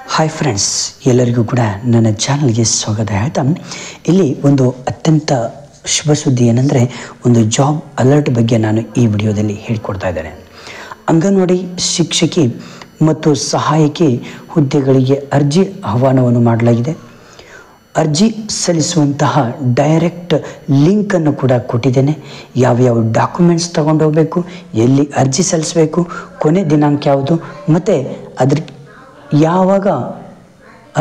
Hi friends, ಎಲ್ಲರಿಗೂ ಕೂಡ ನನ್ನ ಚಾನಲ್ಗೆ ಸ್ವಾಗತ ಹೇಳ್ತಾ ಇಲ್ಲಿ ಒಂದು ಅತ್ಯಂತ ಶುಭ ಸುದ್ದಿ ಏನಂದರೆ ಒಂದು ಜಾಬ್ ಅಲರ್ಟ್ ಬಗ್ಗೆ ನಾನು ಈ ವಿಡಿಯೋದಲ್ಲಿ ಹೇಳಿಕೊಡ್ತಾ ಇದ್ದೇನೆ. ಅಂಗನವಾಡಿ ಶಿಕ್ಷಕಿ ಮತ್ತು ಸಹಾಯಕಿ ಹುದ್ದೆಗಳಿಗೆ ಅರ್ಜಿ ಆಹ್ವಾನವನ್ನು ಮಾಡಲಾಗಿದೆ. ಅರ್ಜಿ ಸಲ್ಲಿಸುವಂತಹ ಡೈರೆಕ್ಟ್ ಲಿಂಕನ್ನು ಕೂಡ ಕೊಟ್ಟಿದ್ದೇನೆ. ಯಾವ್ಯಾವ ಡಾಕ್ಯುಮೆಂಟ್ಸ್ ತೊಗೊಂಡು ಹೋಗಬೇಕು, ಎಲ್ಲಿ ಅರ್ಜಿ ಸಲ್ಲಿಸಬೇಕು, ಕೊನೆ ದಿನಾಂಕ ಯಾವುದು ಮತ್ತು ಅದ್ರ ಯಾವಾಗ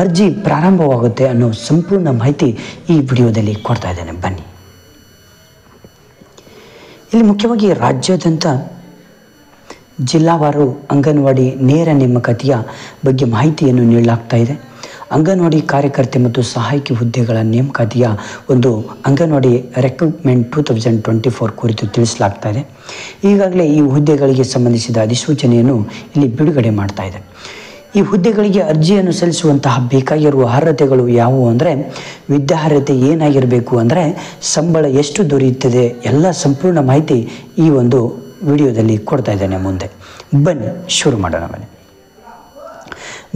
ಅರ್ಜಿ ಪ್ರಾರಂಭವಾಗುತ್ತೆ ಅನ್ನೋ ಸಂಪೂರ್ಣ ಮಾಹಿತಿ ಈ ವಿಡಿಯೋದಲ್ಲಿ ಕೊಡ್ತಾ ಇದ್ದೇನೆ. ಬನ್ನಿ. ಇಲ್ಲಿ ಮುಖ್ಯವಾಗಿ ರಾಜ್ಯಾದ್ಯಂತ ಜಿಲ್ಲಾವಾರು ಅಂಗನವಾಡಿ ನೇರ ನೇಮಕಾತಿಯ ಬಗ್ಗೆ ಮಾಹಿತಿಯನ್ನು ನೀಡಲಾಗ್ತಾ ಇದೆ. ಅಂಗನವಾಡಿ ಕಾರ್ಯಕರ್ತೆ ಮತ್ತು ಸಹಾಯಕಿ ಹುದ್ದೆಗಳ ನೇಮಕಾತಿಯ ಒಂದು ಅಂಗನವಾಡಿ ರೆಕ್ರೂಟ್ಮೆಂಟ್ 2024 ಕುರಿತು ತಿಳಿಸಲಾಗ್ತಾ ಇದೆ. ಈಗಾಗಲೇ ಈ ಹುದ್ದೆಗಳಿಗೆ ಸಂಬಂಧಿಸಿದ ಅಧಿಸೂಚನೆಯನ್ನು ಇಲ್ಲಿ ಬಿಡುಗಡೆ ಮಾಡ್ತಾ ಇದೆ. ಈ ಹುದ್ದೆಗಳಿಗೆ ಅರ್ಜಿಯನ್ನು ಸಲ್ಲಿಸುವಂತಹ ಬೇಕಾಗಿರುವ ಅರ್ಹತೆಗಳು ಯಾವುವು ಅಂದರೆ, ವಿದ್ಯಾರ್ಹತೆ ಏನಾಗಿರಬೇಕು ಅಂದರೆ, ಸಂಬಳ ಎಷ್ಟು ದೊರೆಯುತ್ತದೆ, ಎಲ್ಲ ಸಂಪೂರ್ಣ ಮಾಹಿತಿ ಈ ಒಂದು ವಿಡಿಯೋದಲ್ಲಿ ಕೊಡ್ತಾ ಇದ್ದೇನೆ. ಮುಂದೆ ಬನ್ನಿ ಶುರು ಮಾಡೋಣ. ಬನ್ನಿ.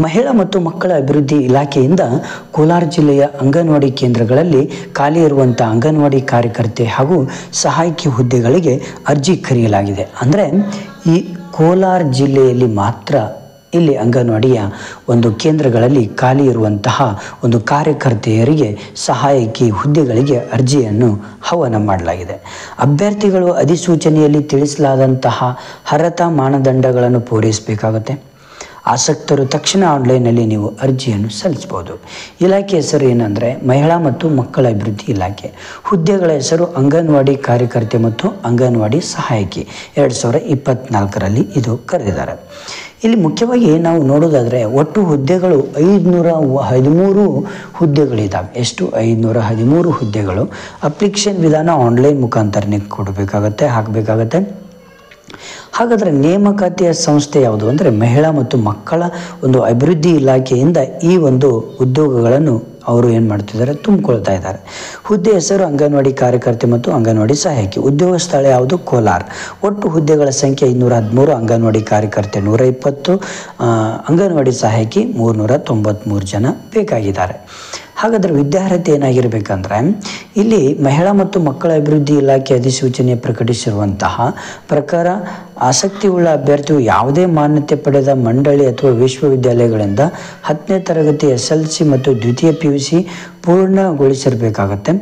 ಮಹಿಳಾ ಮತ್ತು ಮಕ್ಕಳ ಅಭಿವೃದ್ಧಿ ಇಲಾಖೆಯಿಂದ ಕೋಲಾರ ಜಿಲ್ಲೆಯ ಅಂಗನವಾಡಿ ಕೇಂದ್ರಗಳಲ್ಲಿ ಖಾಲಿ ಇರುವಂಥ ಅಂಗನವಾಡಿ ಕಾರ್ಯಕರ್ತೆ ಹಾಗೂ ಸಹಾಯಕಿ ಹುದ್ದೆಗಳಿಗೆ ಅರ್ಜಿ ಕರೆಯಲಾಗಿದೆ. ಅಂದರೆ ಈ ಕೋಲಾರ ಜಿಲ್ಲೆಯಲ್ಲಿ ಮಾತ್ರ ಇಲ್ಲಿ ಅಂಗನವಾಡಿಯ ಒಂದು ಕೇಂದ್ರಗಳಲ್ಲಿ ಖಾಲಿ ಇರುವಂತಹ ಒಂದು ಕಾರ್ಯಕರ್ತೆಯರಿಗೆ ಸಹಾಯಕಿ ಹುದ್ದೆಗಳಿಗೆ ಅರ್ಜಿಯನ್ನು ಆಹ್ವಾನ ಮಾಡಲಾಗಿದೆ. ಅಭ್ಯರ್ಥಿಗಳು ಅಧಿಸೂಚನೆಯಲ್ಲಿ ತಿಳಿಸಲಾದಂತಹ ಅರ್ಹತಾ ಮಾನದಂಡಗಳನ್ನು ಪೂರೈಸಬೇಕಾಗುತ್ತೆ. ಆಸಕ್ತರು ತಕ್ಷಣ ಆನ್ಲೈನಲ್ಲಿ ನೀವು ಅರ್ಜಿಯನ್ನು ಸಲ್ಲಿಸ್ಬೋದು. ಇಲಾಖೆ ಹೆಸರು ಏನಂದರೆ ಮಹಿಳಾ ಮತ್ತು ಮಕ್ಕಳ ಅಭಿವೃದ್ಧಿ ಇಲಾಖೆ. ಹುದ್ದೆಗಳ ಹೆಸರು ಅಂಗನವಾಡಿ ಕಾರ್ಯಕರ್ತೆ ಮತ್ತು ಅಂಗನವಾಡಿ ಸಹಾಯಕಿ. 2024ರಲ್ಲಿ ಇದು ಕರೆದಿದ್ದಾರೆ. ಇಲ್ಲಿ ಮುಖ್ಯವಾಗಿ ನಾವು ನೋಡೋದಾದರೆ ಒಟ್ಟು ಹುದ್ದೆಗಳು 513 ಹುದ್ದೆಗಳಿದ್ದಾವೆ. ಎಷ್ಟು? 513 ಹುದ್ದೆಗಳು. ಅಪ್ಲಿಕೇಶನ್ ವಿಧಾನ ಆನ್ಲೈನ್ ಮುಖಾಂತರನೇ ಹಾಕಬೇಕಾಗತ್ತೆ. ಹಾಗಾದರೆ ನೇಮಕಾತಿಯ ಸಂಸ್ಥೆ ಯಾವುದು ಅಂದರೆ ಮಹಿಳಾ ಮತ್ತು ಮಕ್ಕಳ ಒಂದು ಅಭಿವೃದ್ಧಿ ಇಲಾಖೆಯಿಂದ ಈ ಒಂದು ಉದ್ಯೋಗಗಳನ್ನು ಅವರು ಏನು ಮಾಡ್ತಿದ್ದಾರೆ, ತುಂಬಿಕೊಳ್ತಾ ಇದ್ದಾರೆ. ಹುದ್ದೆ ಹೆಸರು ಅಂಗನವಾಡಿ ಕಾರ್ಯಕರ್ತೆ ಮತ್ತು ಅಂಗನವಾಡಿ ಸಹಾಯಕಿ. ಉದ್ಯೋಗ ಸ್ಥಳ ಯಾವುದು? ಕೋಲಾರ. ಒಟ್ಟು ಹುದ್ದೆಗಳ ಸಂಖ್ಯೆ 513. ಅಂಗನವಾಡಿ ಕಾರ್ಯಕರ್ತೆ 120, ಅಂಗನವಾಡಿ ಸಹಾಯಕಿ 393 ಜನ ಬೇಕಾಗಿದ್ದಾರೆ. ಹಾಗಾದರೆ ವಿದ್ಯಾರ್ಹತೆ ಏನಾಗಿರಬೇಕಂದ್ರೆ, ಇಲ್ಲಿ ಮಹಿಳಾ ಮತ್ತು ಮಕ್ಕಳ ಅಭಿವೃದ್ಧಿ ಇಲಾಖೆ ಅಧಿಸೂಚನೆ ಪ್ರಕಟಿಸಿರುವಂತಹ ಪ್ರಕಾರ ಆಸಕ್ತಿಯುಳ್ಳ ಅಭ್ಯರ್ಥಿಯು ಯಾವುದೇ ಮಾನ್ಯತೆ ಪಡೆದ ಮಂಡಳಿ ಅಥವಾ ವಿಶ್ವವಿದ್ಯಾಲಯಗಳಿಂದ 10ನೇ ತರಗತಿ SLC ಮತ್ತು ದ್ವಿತೀಯ PUC ಪೂರ್ಣಗೊಳಿಸಿರಬೇಕಾಗತ್ತೆ.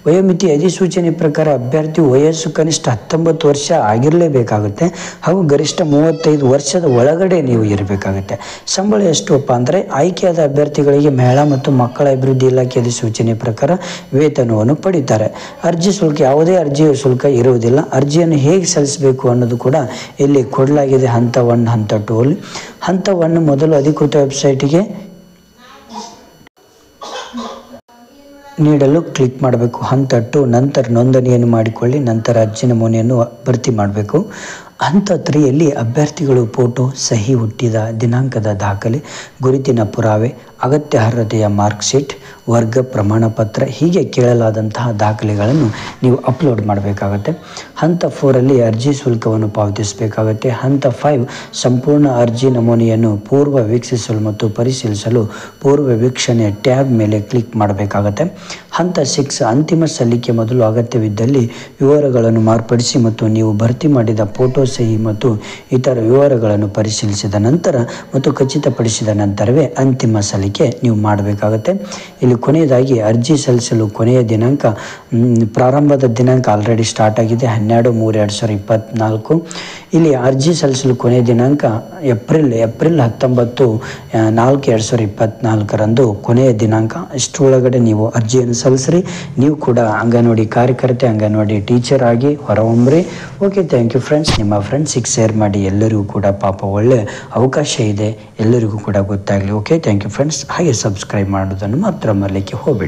ವಯೋಮಿತಿ ಅಧಿಸೂಚನೆ ಪ್ರಕಾರ ಅಭ್ಯರ್ಥಿ ವಯಸ್ಸು ಕನಿಷ್ಠ 19 ವರ್ಷ ಆಗಿರಲೇಬೇಕಾಗುತ್ತೆ ಹಾಗೂ ಗರಿಷ್ಠ 35 ವರ್ಷದ ಒಳಗಡೆ ನೀವು ಇರಬೇಕಾಗುತ್ತೆ. ಸಂಬಳ ಎಷ್ಟುಪ್ಪ ಅಂದರೆ, ಆಯ್ಕೆಯಾದ ಅಭ್ಯರ್ಥಿಗಳಿಗೆ ಮಹಿಳಾ ಮತ್ತು ಮಕ್ಕಳ ಅಭಿವೃದ್ಧಿ ಇಲಾಖೆ ಅಧಿಸೂಚನೆ ಪ್ರಕಾರ ವೇತನವನ್ನು ಪಡೀತಾರೆ. ಅರ್ಜಿ ಶುಲ್ಕ, ಯಾವುದೇ ಅರ್ಜಿಯ ಶುಲ್ಕ ಇರುವುದಿಲ್ಲ. ಅರ್ಜಿಯನ್ನು ಹೇಗೆ ಸಲ್ಲಿಸಬೇಕು ಅನ್ನೋದು ಕೂಡ ಇಲ್ಲಿ ಕೊಡಲಾಗಿದೆ. ಹಂತ 1, ಹಂತ 2 ಹಂತ 1 ಮೊದಲು ಅಧಿಕೃತ ವೆಬ್ಸೈಟಿಗೆ ನೀಡಲು ಕ್ಲಿಕ್ ಮಾಡಬೇಕು. ಹಂತ 2 ನಂತರ ನೋಂದಣಿಯನ್ನು ಮಾಡಿಕೊಳ್ಳಿ, ನಂತರ ಅರ್ಜಿ ನಮೂನೆಯನ್ನು ಭರ್ತಿ ಮಾಡಬೇಕು. ಹಂತ 3ಯಲ್ಲಿ ಅಭ್ಯರ್ಥಿಗಳು ಫೋಟೋ, ಸಹಿ, ಹುಟ್ಟಿದ ದಿನಾಂಕದ ದಾಖಲೆ, ಗುರುತಿನ ಪುರಾವೆ, ಅಗತ್ಯ ಅರ್ಹತೆಯ ಮಾರ್ಕ್ಶೀಟ್, ವರ್ಗ ಪ್ರಮಾಣ ಪತ್ರ ಹೀಗೆ ಕೇಳಲಾದಂತಹ ದಾಖಲೆಗಳನ್ನು ನೀವು ಅಪ್ಲೋಡ್ ಮಾಡಬೇಕಾಗತ್ತೆ. ಹಂತ 4ರಲ್ಲಿ ಅರ್ಜಿ ಶುಲ್ಕವನ್ನು ಪಾವತಿಸಬೇಕಾಗತ್ತೆ. ಹಂತ 5 ಸಂಪೂರ್ಣ ಅರ್ಜಿ ನಮೂನೆಯನ್ನು ಪೂರ್ವ ವೀಕ್ಷಿಸಲು ಮತ್ತು ಪರಿಶೀಲಿಸಲು ಪೂರ್ವ ವೀಕ್ಷಣೆ ಟ್ಯಾಬ್ ಮೇಲೆ ಕ್ಲಿಕ್ ಮಾಡಬೇಕಾಗತ್ತೆ. ಹಂತ 6 ಅಂತಿಮ ಸಲ್ಲಿಕೆ ಮೊದಲು ಅಗತ್ಯವಿದ್ದಲ್ಲಿ ವಿವರಗಳನ್ನು ಮಾರ್ಪಡಿಸಿ ಮತ್ತು ನೀವು ಭರ್ತಿ ಮಾಡಿದ ಫೋಟೋ, ಸಹಿ ಮತ್ತು ಇತರ ವಿವರಗಳನ್ನು ಪರಿಶೀಲಿಸಿದ ನಂತರ ಮತ್ತು ಖಚಿತಪಡಿಸಿದ ನಂತರವೇ ಅಂತಿಮ ಸಲ್ಲಿಕೆ ನೀವು ಮಾಡಬೇಕಾಗತ್ತೆ. ಇಲ್ಲಿ ಕೊನೆಯದಾಗಿ ಅರ್ಜಿ ಸಲ್ಲಿಸಲು ಕೊನೆಯ ದಿನಾಂಕ, ಪ್ರಾರಂಭದ ದಿನಾಂಕ ಆಲ್ರೆಡಿ ಸ್ಟಾರ್ಟ್ ಆಗಿದೆ 12/3/2024. ಇಲ್ಲಿ ಅರ್ಜಿ ಸಲ್ಲಿಸಲು ಕೊನೆಯ ದಿನಾಂಕ ಏಪ್ರಿಲ್ 19, 4/2024ರಂದು ಕೊನೆಯ ದಿನಾಂಕ. ಇಷ್ಟರೊಳಗಡೆ ನೀವು ಅರ್ಜಿಯನ್ನು ಸಲ್ಲಿಸ್ರಿ. ನೀವು ಕೂಡ ಅಂಗನವಾಡಿ ಕಾರ್ಯಕರ್ತೆ, ಅಂಗನವಾಡಿ ಟೀಚರ್ ಆಗಿ ಹೊರಹೊಮ್ಮ್ರಿ. Okay, thank you friends. ನಿಮ್ಮ ಫ್ರೆಂಡ್ಸಿಗೆ ಶೇರ್ ಮಾಡಿ. ಎಲ್ಲರಿಗೂ ಕೂಡ ಪಾಪ ಒಳ್ಳೆ ಅವಕಾಶ ಇದೆ, ಎಲ್ಲರಿಗೂ ಕೂಡ ಗೊತ್ತಾಗಲಿ. Okay, thank you friends. ಹಾಗೆ ಸಬ್ಸ್ಕ್ರೈಬ್ ಮಾಡೋದನ್ನು ಮಾತ್ರ ಮರಲಿಕ್ಕೆ ಹೋಗಬೇಡಿ.